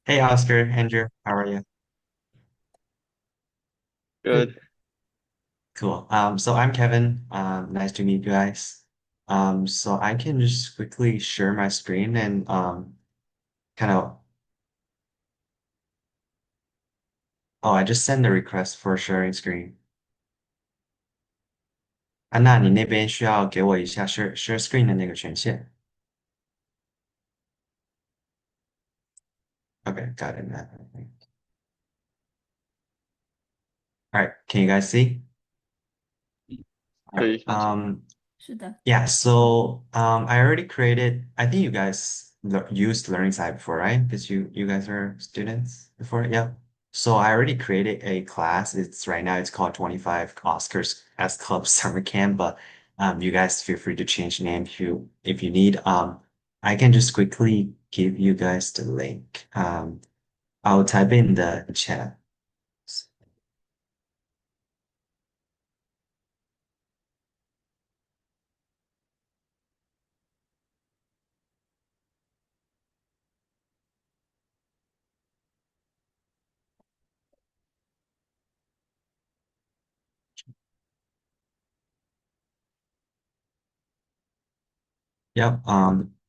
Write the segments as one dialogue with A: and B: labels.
A: Hey Oscar, Andrew, how are you?
B: Good.
A: Cool. So I'm Kevin. Nice to meet you guys. So I can just quickly share my screen and kind of. Oh, I just sent the request for sharing screen. 安娜，你那边需要给我一下 share screen 的那个权限。Okay, got it. All right, can you guys see? All
B: 可
A: right.
B: 以看见。
C: 是的，Yeah.
A: So I already created. I think you guys used Learning Site before, right? Because you guys are students before, yeah. So I already created a class. It's right now. It's called 25 Oscars S Club Summer Camp. But you guys feel free to change the name if you need. I can just quickly give you guys the link. I'll type in the chat. Yep.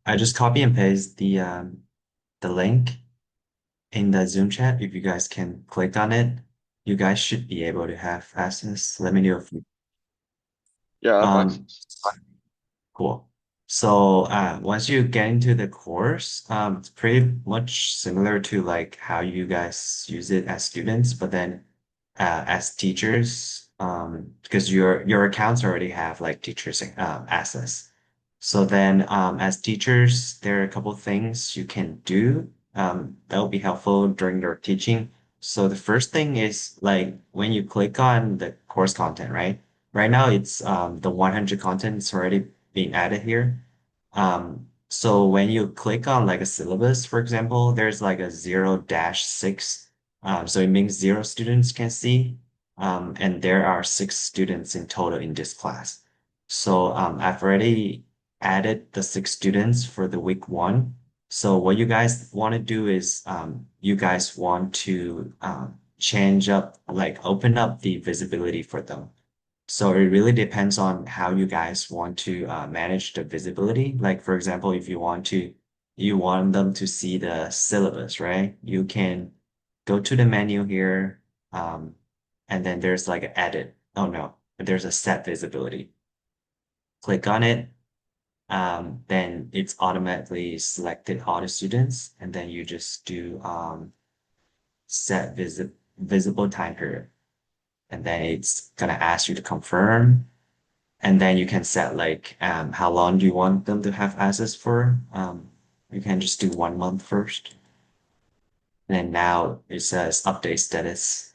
A: I just copy and paste the link in the Zoom chat. If you guys can click on it, you guys should be able to have access. Let me know if you
B: Yeah, I have
A: um
B: access.
A: cool. So once you get into the course, it's pretty much similar to like how you guys use it as students, but then as teachers, because your accounts already have like teachers access. So then, as teachers, there are a couple things you can do that will be helpful during your teaching. So the first thing is like when you click on the course content, right? Right now, it's the 100 content is already being added here. So when you click on like a syllabus, for example, there's like a 0-6. So it means zero students can see. And there are six students in total in this class. So I've already added the six students for the week one. So what you guys want to do is you guys want to change up, like open up the visibility for them. So it really depends on how you guys want to manage the visibility. Like for example, if you want them to see the syllabus, right? You can go to the menu here, and then there's like an edit. Oh no, there's a set visibility. Click on it, then it's automatically selected all the students, and then you just do set visible time period, and then it's gonna ask you to confirm. And then you can set like how long do you want them to have access for. You can just do 1 month first. And then now it says update status.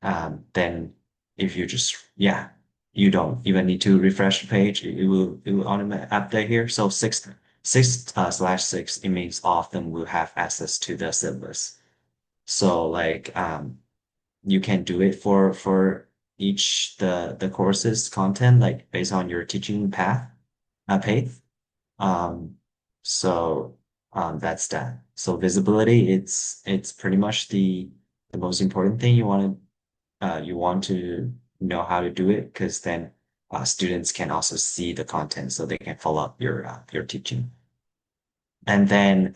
A: Then if you just yeah, you don't even need to refresh the page. It will automatically update here. So six slash six, it means all of them will have access to the syllabus. So like you can do it for each the courses content like based on your teaching path. Um, so that's that. So visibility, it's pretty much the most important thing you want to know how to do it because then students can also see the content so they can follow up your teaching. And then,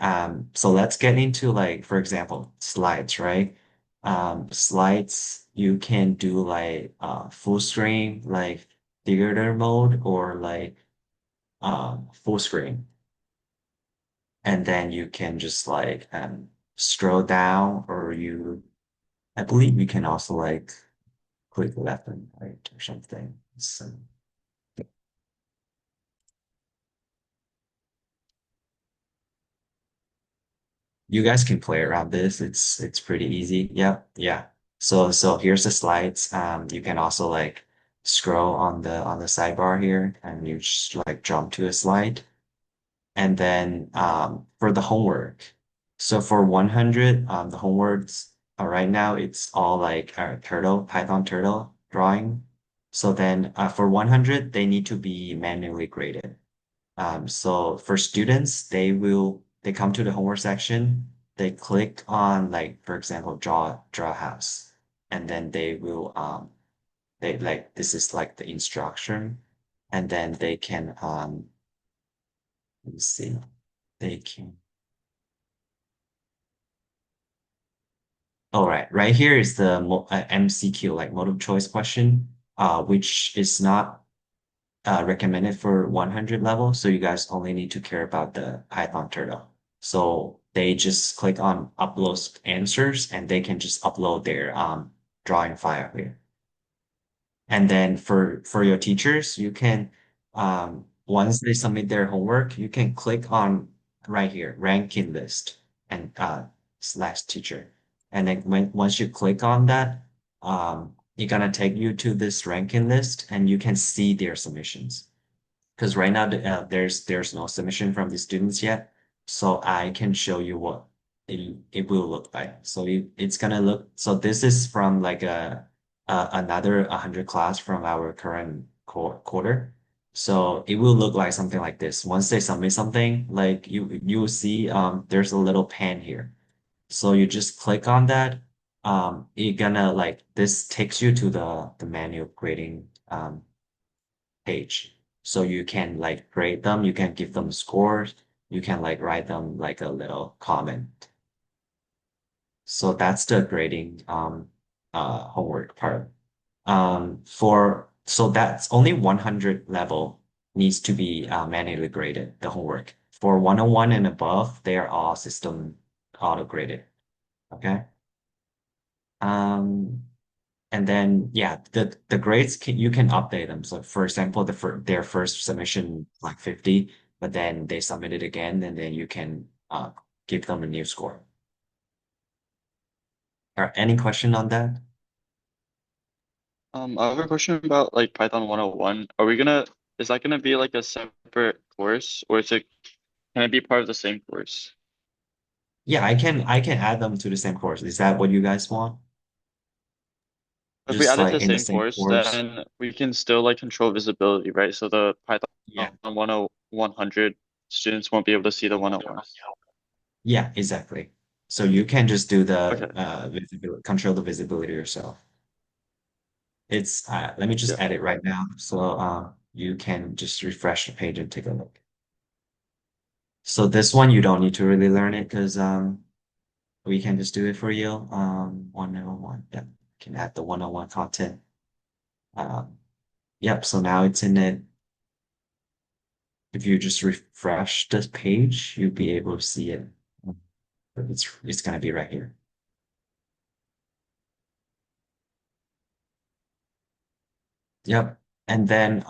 A: so let's get into like, for example, slides, right? Slides, you can do like full screen, like theater mode or like full screen. And then you can just like scroll down or I believe you can also like click left and right or something. So you guys can play around this. It's pretty easy. Yeah, yeah. So here's the slides. You can also like scroll on the sidebar here, and you just like jump to a slide. And then for the homework, so for 100, the homeworks right now it's all like Python turtle drawing. So then for 100, they need to be manually graded. So for students, they come to the homework section. they click on like for example draw a house, and then they will they like this is like the instruction, and then they can let me see, they can, all right here is the MCQ, like multiple choice question, which is not recommended for 100 level. So you guys only need to care about the Python turtle. So they just click on upload answers, and they can just upload their drawing file here. And then for your teachers, you can once they submit their homework, you can click on right here, ranking list, and slash teacher. And then once you click on that, it's gonna take you to this ranking list, and you can see their submissions. Because right now there's no submission from the students yet, so I can show you what it will look like. So it's gonna look, so this is from like another 100 class from our current quarter. So it will look like something like this. Once they submit something, like you will see there's a little pen here. So you just click on that. It gonna like this takes you to the manual grading page. So you can like grade them, you can give them scores, you can like write them like a little comment. So that's the grading homework part. For so that's only 100 level needs to be manually graded, the homework. For 101 and above, they are all system auto graded. Okay. Um, And then, yeah, the grades you can update them. So, for example, their first submission like 50, but then they submit it again, and then you can give them a new score. Or any question on that?
B: I have a question about like Python 101. Is that gonna be like a separate course, or can it be part of the same course?
A: Yeah, I can add them to the same course. Is that what you guys want?
B: If we
A: Just
B: add it to
A: like
B: the
A: in the
B: same
A: same
B: course,
A: course?
B: then we can still like control visibility, right? So the Python
A: Yeah.
B: 100 students won't be able to see the 101.
A: Yeah, exactly. So you can just do the
B: Okay.
A: visibility, control the visibility yourself. It's let me
B: Yeah.
A: just add it right now. So you can just refresh the page and take a look. So this one you don't need to really learn it because we can just do it for you. 101. Yep. Can add the 101 content. Um yep, so now it's in it. If you just refresh this page, you'll be able to see it. It's gonna be right here. Yep. And then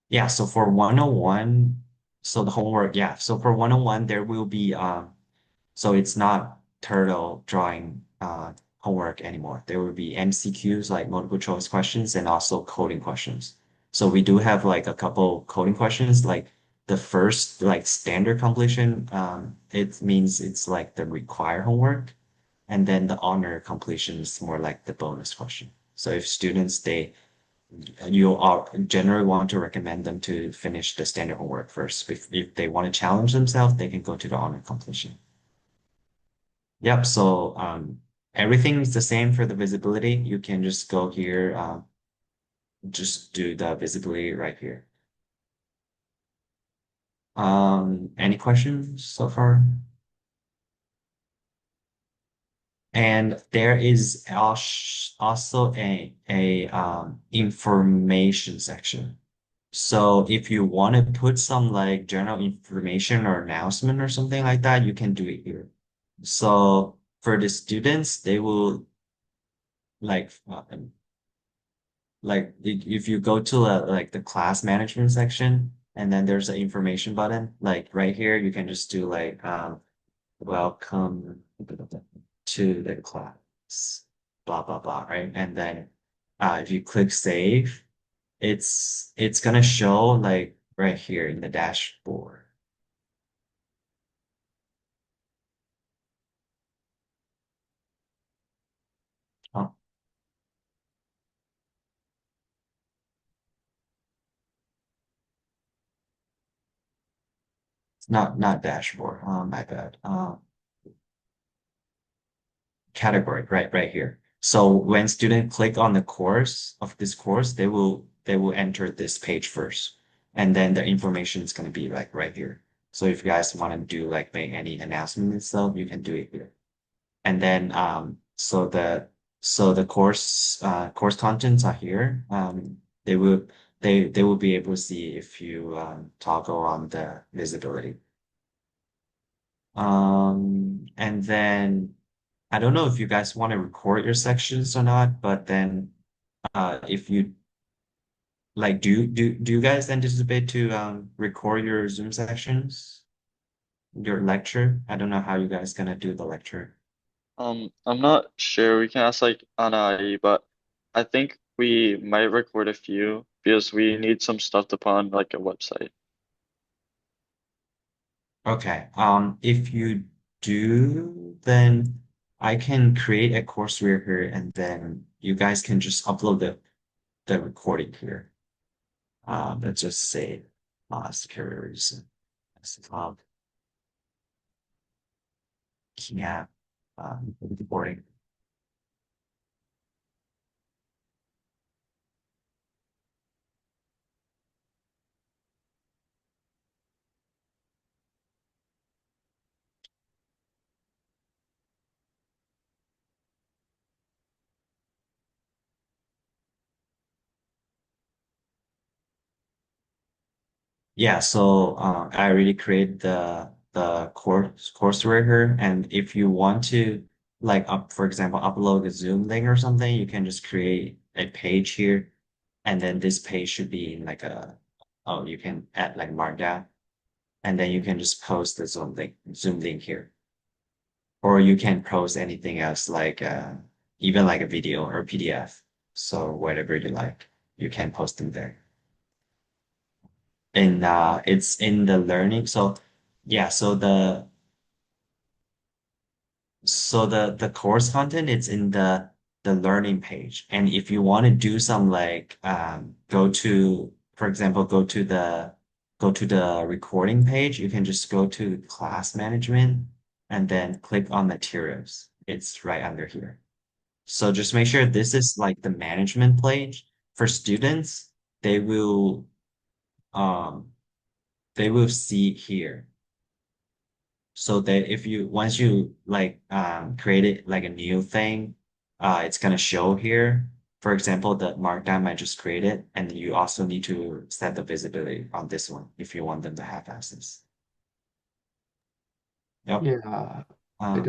A: yeah, so for 101, so the homework, yeah. So for 101, there will be so it's not turtle drawing homework anymore. There will be MCQs like multiple choice questions and also coding questions. So we do have like a couple coding questions, like the first like standard completion, it means it's like the required homework, and then the honor completion is more like the bonus question. So if students they you are generally want to recommend them to finish the standard homework first. If they want to challenge themselves, they can go to the honor completion. Yep. So everything's the same for the visibility. You can just go here, just do the visibility right here. Any questions so far? And there is also a information section. So if you want to put some like general information or announcement or something like that, you can do it here. So for the students, they will like if you go to like the class management section, and then there's an information button, like right here, you can just do like welcome to the class, blah blah blah, right? And then if you click save, it's gonna show like right here in the dashboard. Oh, not dashboard. My bad. Category, right here. So when student click on the course of this course, they will enter this page first, and then the information is going to be like right here. So if you guys want to do like make any announcement and stuff, you can do it here. And then so the course contents are here. They will they will be able to see if you toggle on the visibility. And then I don't know if you guys want to record your sections or not, but then if you like do you guys anticipate to record your Zoom sessions, your lecture? I don't know how you guys gonna do the lecture.
B: I'm not sure. We can ask like Anai, but I think we might record a few because we need some stuff to put on like a website.
A: Okay. If you do, then I can create a course here and then you guys can just upload the recording here. Let's just say security reason. Um, yeah, recording. Yeah, so I already created the courseware here, and if you want to like for example, upload a Zoom link or something, you can just create a page here, and then this page should be in like you can add like Markdown, and then you can just post the Zoom link here, or you can post anything else like even like a video or PDF. So whatever you like, you can post them there. And it's in the learning. So yeah, so the course content it's in the learning page. And if you want to do some like go to, for example, go to the recording page, you can just go to class management and then click on materials. It's right under here. So just make sure this is like the management page for students. They will um they will see here. So that if you once you like create it like a new thing, it's gonna show here. For example, the markdown I just created, and you also need to set the visibility on this one if you want them to have access. Yep.
C: Yeah,
A: Um,
C: it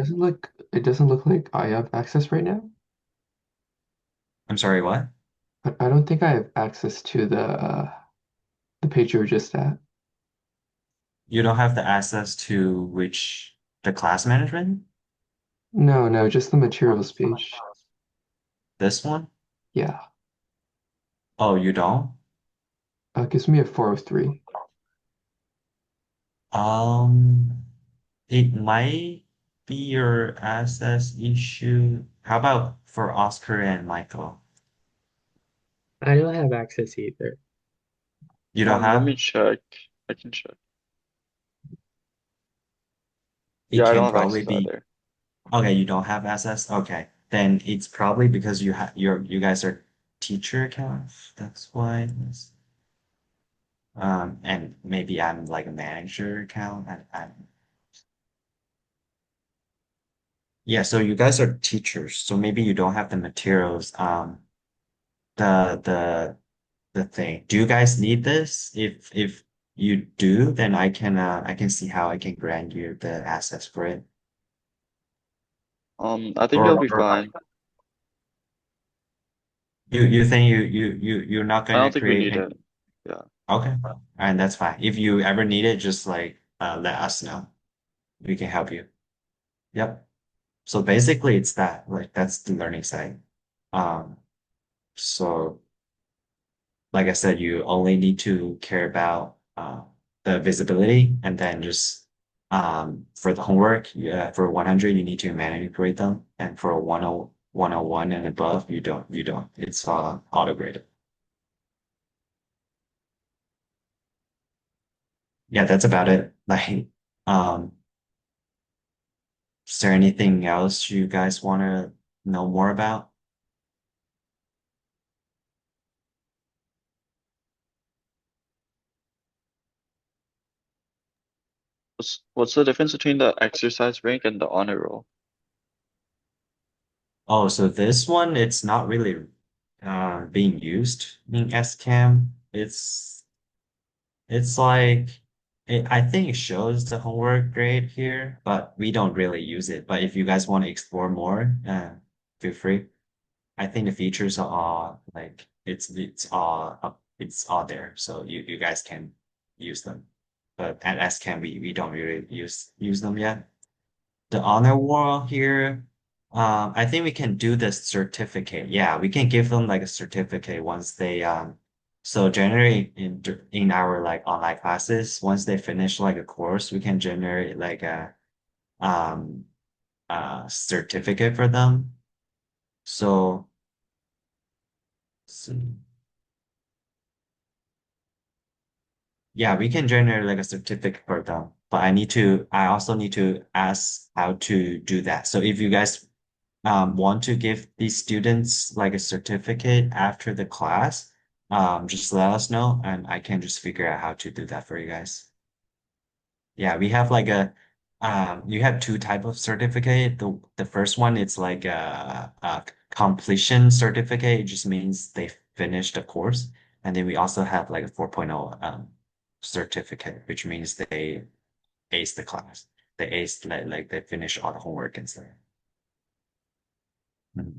C: doesn't look like I have access right now.
A: I'm sorry, what?
C: I don't think I have access to the page you were just at.
A: You don't have the access to which the class management?
C: No, no, just the materials page.
A: This one?
C: Yeah,
A: Oh, you don't?
C: gives me a 403.
A: Um, it might be your access issue. How about for Oscar and Michael?
D: I don't have access either.
A: You don't
B: Let me
A: have?
B: check. I can check.
A: It
B: Yeah, I don't
A: can
B: have
A: probably
B: access
A: be
B: either.
A: okay, you don't have access. Okay. Then it's probably because you guys are teacher account. That's why it's, and maybe I'm like a manager account. Yeah, so you guys are teachers, so maybe you don't have the materials. The the the thing. Do you guys need this? If you do, then I can see how I can grant you the access for it.
B: I think it'll be
A: Or
B: fine.
A: you think you're not
B: I
A: going to
B: don't think we
A: create
B: need
A: any.
B: it. Yeah.
A: Okay, and that's fine. If you ever need it, just like let us know. We can help you. Yep. So basically it's that, like that's the learning side. Um, so like I said, you only need to care about the visibility and then just for the homework, yeah, for 100 you need to manually create them, and for 101 and above you don't. It's auto graded. yeah, that's about it. Like, um, is there anything else you guys want to know more about?
B: What's the difference between the exercise rank and the honor roll?
A: Oh, so this one, it's not really being used in SCAM. It's like I think it shows the homework grade here, but we don't really use it. But if you guys want to explore more, feel free. I think the features are all like it's all up, it's all there, so you guys can use them. But at SCAM we don't really use them yet. The honor wall here, I think we can do the certificate. Yeah, we can give them like a certificate once they so generally in our like online classes, once they finish like a course, we can generate like um a certificate for them. So, so yeah, we can generate like a certificate for them, but I also need to ask how to do that. So if you guys want to give these students like a certificate after the class, just let us know and I can just figure out how to do that for you guys. Yeah, we have like you have two type of certificate. The first one, it's like a completion certificate. It just means they finished the course. And then we also have like a 4.0 certificate, which means they aced the class. They aced like they finished all the homework and stuff. Mhm.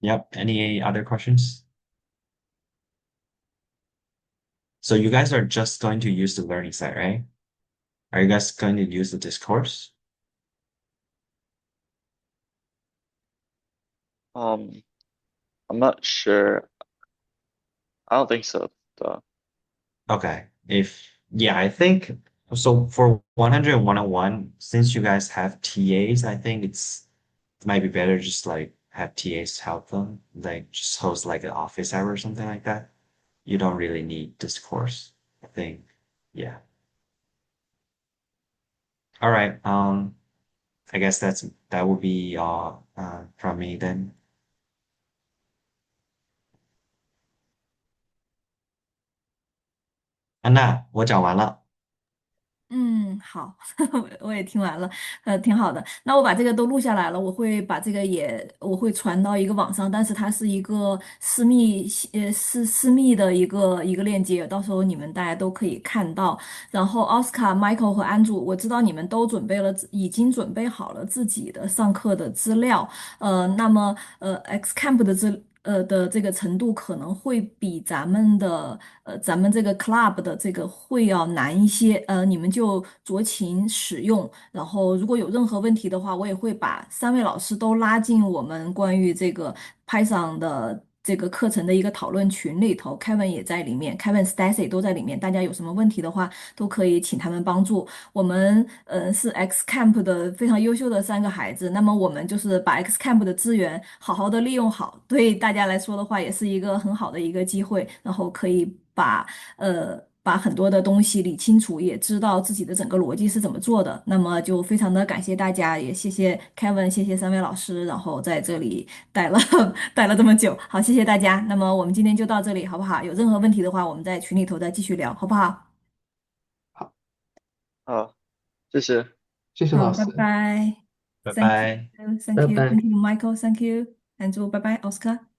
A: Yep. Any other questions? So you guys are just going to use the learning site, right? Are you guys going to use the discourse?
B: Um, I'm not sure. I don't think so, though.
A: Okay. Yeah, I think so for 100 and 101, since you guys have TAs, I think it might be better just like have TAs help them, like just host like an office hour or something like that. You don't really need this course, I think. Yeah. All right. I guess that would be all from me then.安娜，我讲完了。
E: 嗯，好，我也听完了，挺好的。那我把这个都录下来了，我会传到一个网上，但是它是一个私密的一个链接，到时候你们大家都可以看到。然后奥斯卡、Michael 和安祖，我知道你们都已经准备好了自己的上课的资料，那么X Camp 的这个程度可能会比咱们这个 club 的这个会要难一些，你们就酌情使用。然后如果有任何问题的话，我也会把3位老师都拉进我们关于这个 Python 的这个课程的一个讨论群里头，Kevin 也在里面，Kevin、Stacy 都在里面。大家有什么问题的话，都可以请他们帮助。我们是 X Camp 的非常优秀的3个孩子，那么我们就是把 X Camp 的资源好好的利用好，对大家来说的话，也是一个很好的一个机会，然后可以把很多的东西理清楚，也知道自己的整个逻辑是怎么做的。那么就非常的感谢大家，也谢谢 Kevin，谢谢3位老师，然后在这里待了待了这么久，好，谢谢大家。那么我们今天就到这里，好不好？有任何问题的话，我们在群里头再继续聊，好不好？
C: 好，
B: 好，谢谢。
C: 谢谢
E: 好，拜
C: 老师。
E: 拜
A: 拜
E: ，Thank
A: 拜。
E: you，Thank
D: 拜
E: you，Thank
D: 拜。
E: you，Michael，Thank you，安祝，拜拜，奥斯卡。